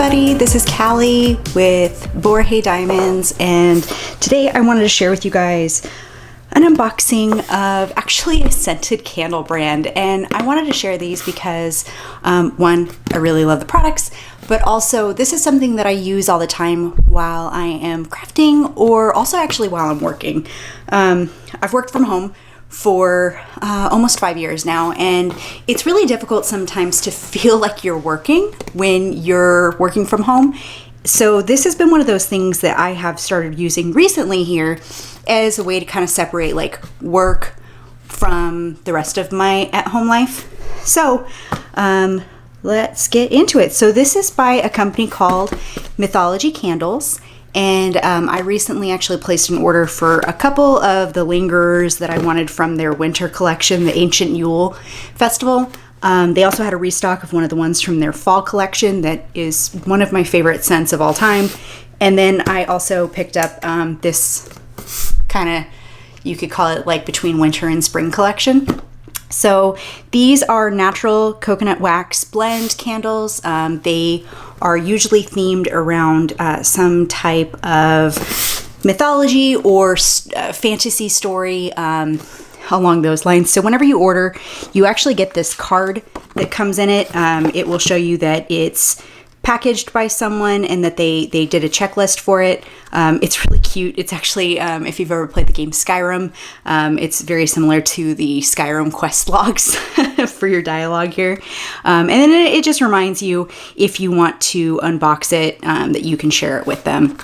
everybody, this is Callie with Borahae Diamonds, and today I wanted to share with you guys an unboxing of actually a scented candle brand. And I wanted to share these because one, I really love the products, but also this is something that I use all the time while I am crafting, or also actually while I'm working. I've worked from home for almost 5 years now, and it's really difficult sometimes to feel like you're working when you're working from home. So this has been one of those things that I have started using recently here as a way to kind of separate like work from the rest of my at-home life. So let's get into it. So this is by a company called Mythologie Candles. And I recently actually placed an order for a couple of the lingerers that I wanted from their winter collection, the Ancient Yule Festival. They also had a restock of one of the ones from their fall collection that is one of my favorite scents of all time. And then I also picked up this kind of, you could call it like between winter and spring collection. So these are natural coconut wax blend candles. They are usually themed around some type of mythology or fantasy story along those lines. So whenever you order, you actually get this card that comes in it. It will show you that it's packaged by someone and that they did a checklist for it. It's really cute. It's actually, if you've ever played the game Skyrim, it's very similar to the Skyrim quest logs for your dialogue here. And then it just reminds you, if you want to unbox it, that you can share it with them.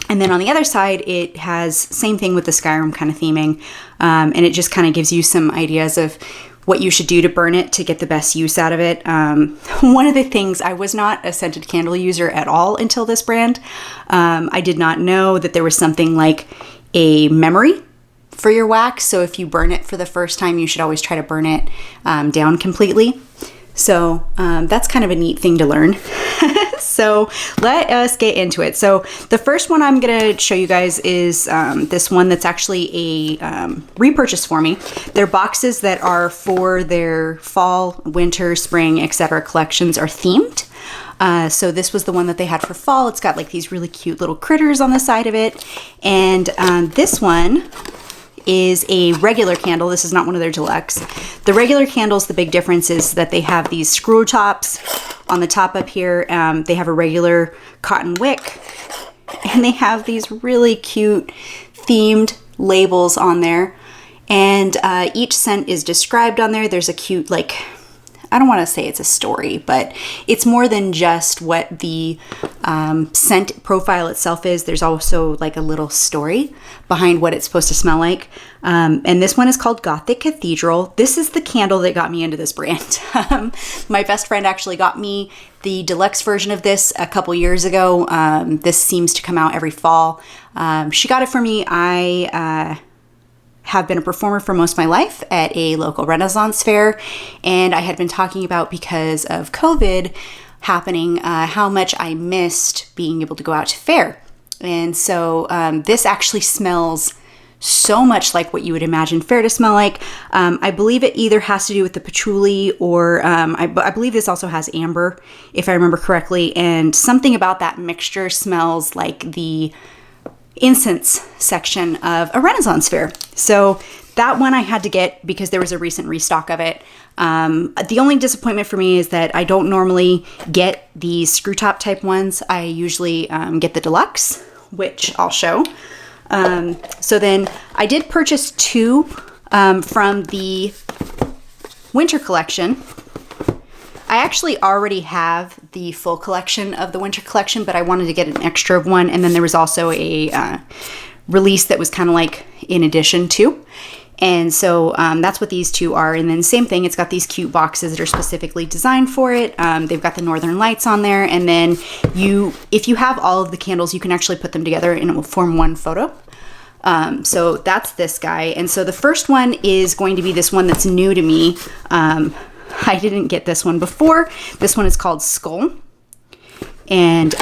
And then on the other side, it has same thing with the Skyrim kind of theming. And it just kind of gives you some ideas of what you should do to burn it to get the best use out of it. One of the things, I was not a scented candle user at all until this brand. I did not know that there was something like a memory for your wax. So if you burn it for the first time, you should always try to burn it down completely. So that's kind of a neat thing to learn. So let us get into it. So the first one I'm going to show you guys is this one that's actually a repurchase for me. They're boxes that are for their fall, winter, spring, etc. collections are themed. So this was the one that they had for fall. It's got like these really cute little critters on the side of it. And this one is a regular candle. This is not one of their deluxe. The regular candles, the big difference is that they have these screw tops on the top up here. They have a regular cotton wick, and they have these really cute themed labels on there. And each scent is described on there. There's a cute, like, I don't want to say it's a story, but it's more than just what the scent profile itself is. There's also like a little story behind what it's supposed to smell like. And this one is called Gothic Cathedral. This is the candle that got me into this brand. My best friend actually got me the deluxe version of this a couple years ago. This seems to come out every fall. She got it for me. I have been a performer for most of my life at a local Renaissance fair, and I had been talking about, because of COVID happening, how much I missed being able to go out to fair. And so this actually smells so much like what you would imagine fair to smell like. I believe it either has to do with the patchouli, or I believe this also has amber, if I remember correctly, and something about that mixture smells like the incense section of a Renaissance fair. So that one I had to get because there was a recent restock of it. The only disappointment for me is that I don't normally get these screw top type ones. I usually get the deluxe, which I'll show. So then I did purchase two from the winter collection. I actually already have the full collection of the winter collection, but I wanted to get an extra of one. And then there was also a release that was kind of like in addition to. And so that's what these two are. And then same thing, it's got these cute boxes that are specifically designed for it. They've got the Northern Lights on there. And then if you have all of the candles, you can actually put them together and it will form one photo. So that's this guy. And so the first one is going to be this one that's new to me. I didn't get this one before. This one is called Skull. And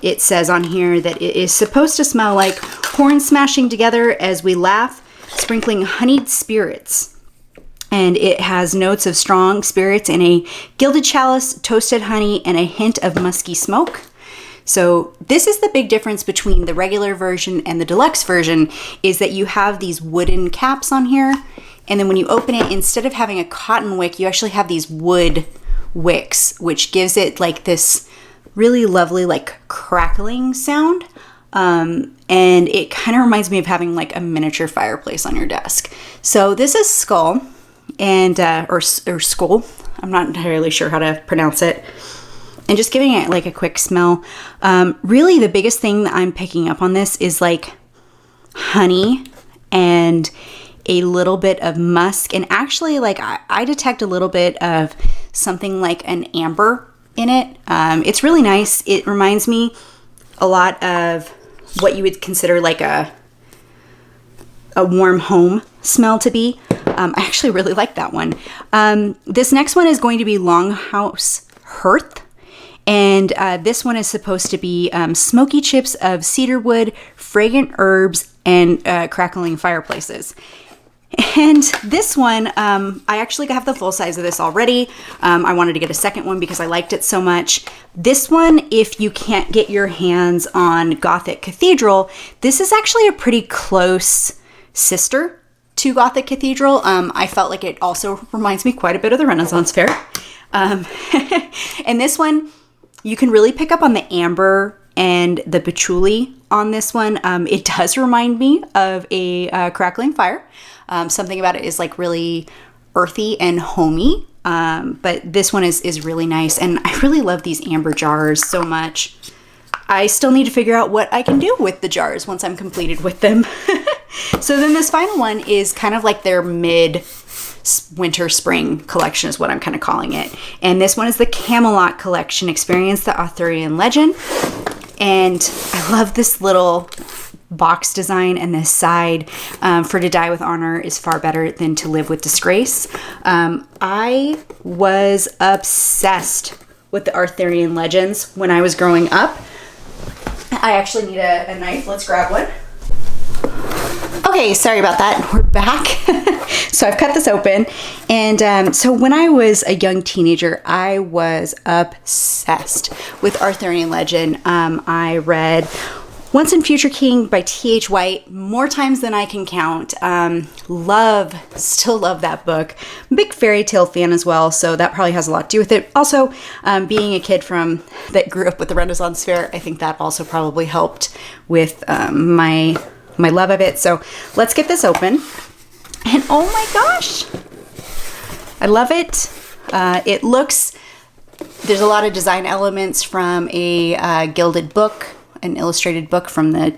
it says on here that it is supposed to smell like horns smashing together as we laugh, sprinkling honeyed spirits. And it has notes of strong spirits in a gilded chalice, toasted honey, and a hint of musky smoke. So this is the big difference between the regular version and the deluxe version, is that you have these wooden caps on here. And then when you open it, instead of having a cotton wick, you actually have these wood wicks, which gives it like this really lovely like crackling sound. And it kind of reminds me of having like a miniature fireplace on your desk. So this is Skull and or Skull. I'm not entirely sure how to pronounce it. And just giving it like a quick smell. Really the biggest thing that I'm picking up on this is like honey and a little bit of musk. And actually like I detect a little bit of something like an amber in it. It's really nice. It reminds me a lot of what you would consider like a warm home smell to be. I actually really like that one. This next one is going to be Longhouse Hearth. And this one is supposed to be smoky chips of cedar wood, fragrant herbs, and crackling fireplaces. And this one, I actually have the full size of this already. I wanted to get a second one because I liked it so much. This one, if you can't get your hands on Gothic Cathedral, this is actually a pretty close sister to Gothic Cathedral. I felt like it also reminds me quite a bit of the Renaissance Fair. And this one, you can really pick up on the amber and the patchouli on this one. It does remind me of a crackling fire. Something about it is like really earthy and homey. But this one is really nice. And I really love these amber jars so much. I still need to figure out what I can do with the jars once I'm completed with them. So then this final one is kind of like their mid-winter spring collection is what I'm kind of calling it. And this one is the Camelot Collection, Experience the Arthurian Legend. And I love this little box design, and this side, for to die with honor is far better than to live with disgrace. I was obsessed with the Arthurian legends when I was growing up. I actually need a knife. Let's grab one. Okay, sorry about that. We're back. So I've cut this open. And so when I was a young teenager, I was obsessed with Arthurian legend. I read Once and Future King by T.H. White more times than I can count. Still love that book. I'm a big fairy tale fan as well, so that probably has a lot to do with it. Also, being a kid that grew up with the Renaissance Fair, I think that also probably helped with my love of it. So let's get this open. And oh my gosh, I love it. There's a lot of design elements from a gilded book, an illustrated book from the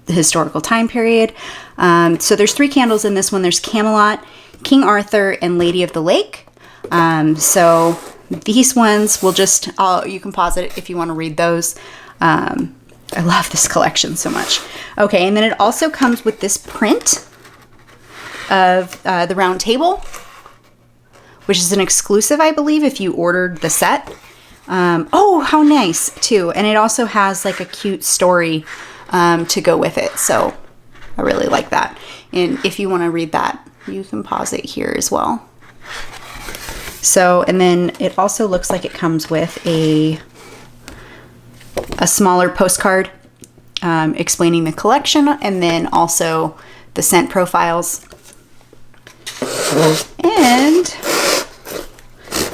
historical time period. So there's 3 candles in this one. There's Camelot, King Arthur, and Lady of the Lake. So these ones will you can pause it if you want to read those. I love this collection so much. Okay, and then it also comes with this print of the round table, which is an exclusive, I believe, if you ordered the set. Oh, how nice, too. And it also has like a cute story to go with it. So I really like that. And if you want to read that, you can pause it here as well. So, and then it also looks like it comes with a smaller postcard explaining the collection, and then also the scent profiles. And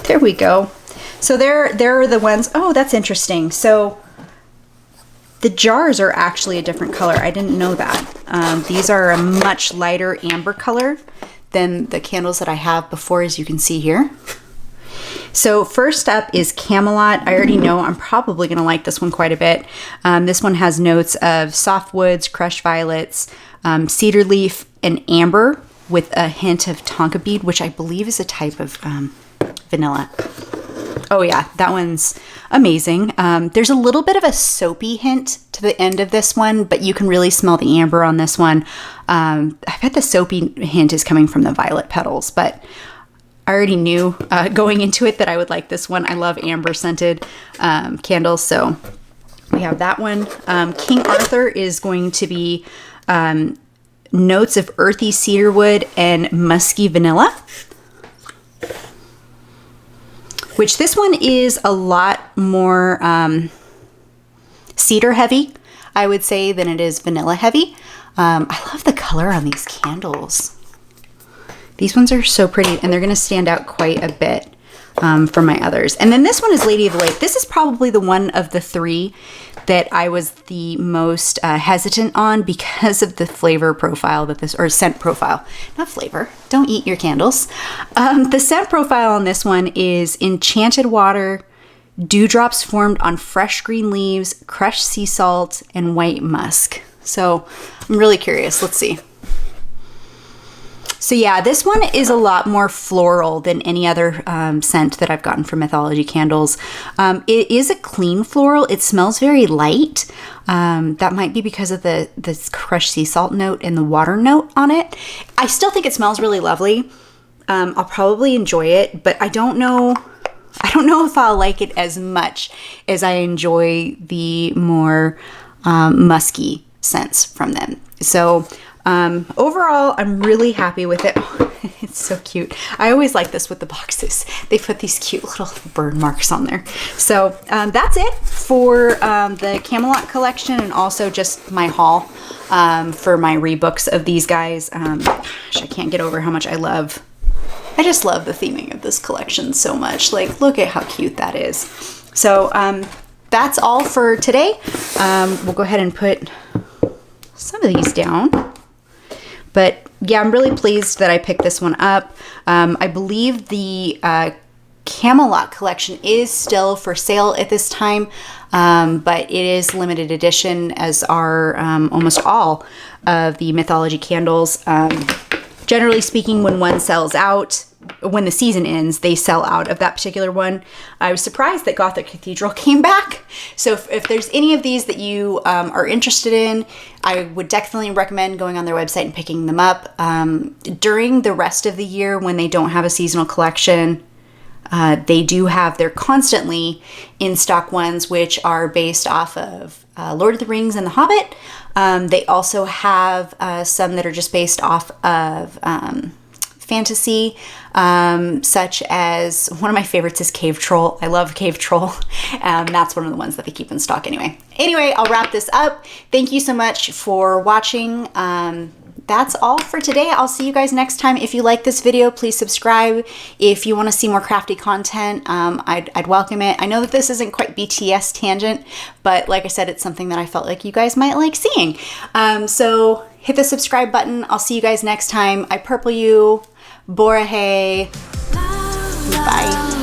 there we go. So there are the ones. Oh, that's interesting. So the jars are actually a different color. I didn't know that. These are a much lighter amber color than the candles that I have before, as you can see here. So first up is Camelot. I already know I'm probably going to like this one quite a bit. This one has notes of soft woods, crushed violets, cedar leaf, and amber with a hint of tonka bead, which I believe is a type of vanilla. Oh yeah, that one's amazing. There's a little bit of a soapy hint to the end of this one, but you can really smell the amber on this one. I bet the soapy hint is coming from the violet petals, but I already knew going into it that I would like this one. I love amber scented candles, so we have that one. King Arthur is going to be notes of earthy cedarwood and musky vanilla. which this one is a lot more cedar heavy, I would say, than it is vanilla heavy. I love the color on these candles. These ones are so pretty, and they're going to stand out quite a bit from my others. And then this one is Lady of the Lake. This is probably the one of the three that I was the most hesitant on because of the flavor profile that this, or scent profile, not flavor, don't eat your candles. The scent profile on this one is enchanted water, dewdrops formed on fresh green leaves, crushed sea salt, and white musk. So I'm really curious. Let's see. So yeah, this one is a lot more floral than any other scent that I've gotten from Mythologie Candles. It is a clean floral. It smells very light. That might be because of the crushed sea salt note and the water note on it. I still think it smells really lovely. I'll probably enjoy it, but I don't know if I'll like it as much as I enjoy the more musky scents from them. So overall, I'm really happy with it. Oh, it's so cute. I always like this with the boxes. They put these cute little burn marks on there. So that's it for the Camelot collection, and also just my haul for my rebooks of these guys. Gosh, I can't get over how much I just love the theming of this collection so much. Like, look at how cute that is. So that's all for today. We'll go ahead and put some of these down. But yeah, I'm really pleased that I picked this one up. I believe the Camelot collection is still for sale at this time, but it is limited edition, as are almost all of the Mythologie Candles. Generally speaking, when one sells out, when the season ends, they sell out of that particular one. I was surprised that Gothic Cathedral came back. So if there's any of these that you are interested in, I would definitely recommend going on their website and picking them up. During the rest of the year, when they don't have a seasonal collection, they're constantly in stock ones, which are based off of Lord of the Rings and The Hobbit. They also have some that are just based off of fantasy, such as one of my favorites is Cave Troll. I love Cave Troll. That's one of the ones that they keep in stock anyway. Anyway, I'll wrap this up. Thank you so much for watching. That's all for today. I'll see you guys next time. If you like this video, please subscribe. If you want to see more crafty content, I'd welcome it. I know that this isn't quite BTS tangent, but like I said, it's something that I felt like you guys might like seeing. So hit the subscribe button. I'll see you guys next time. I purple you. Borahae. Bye.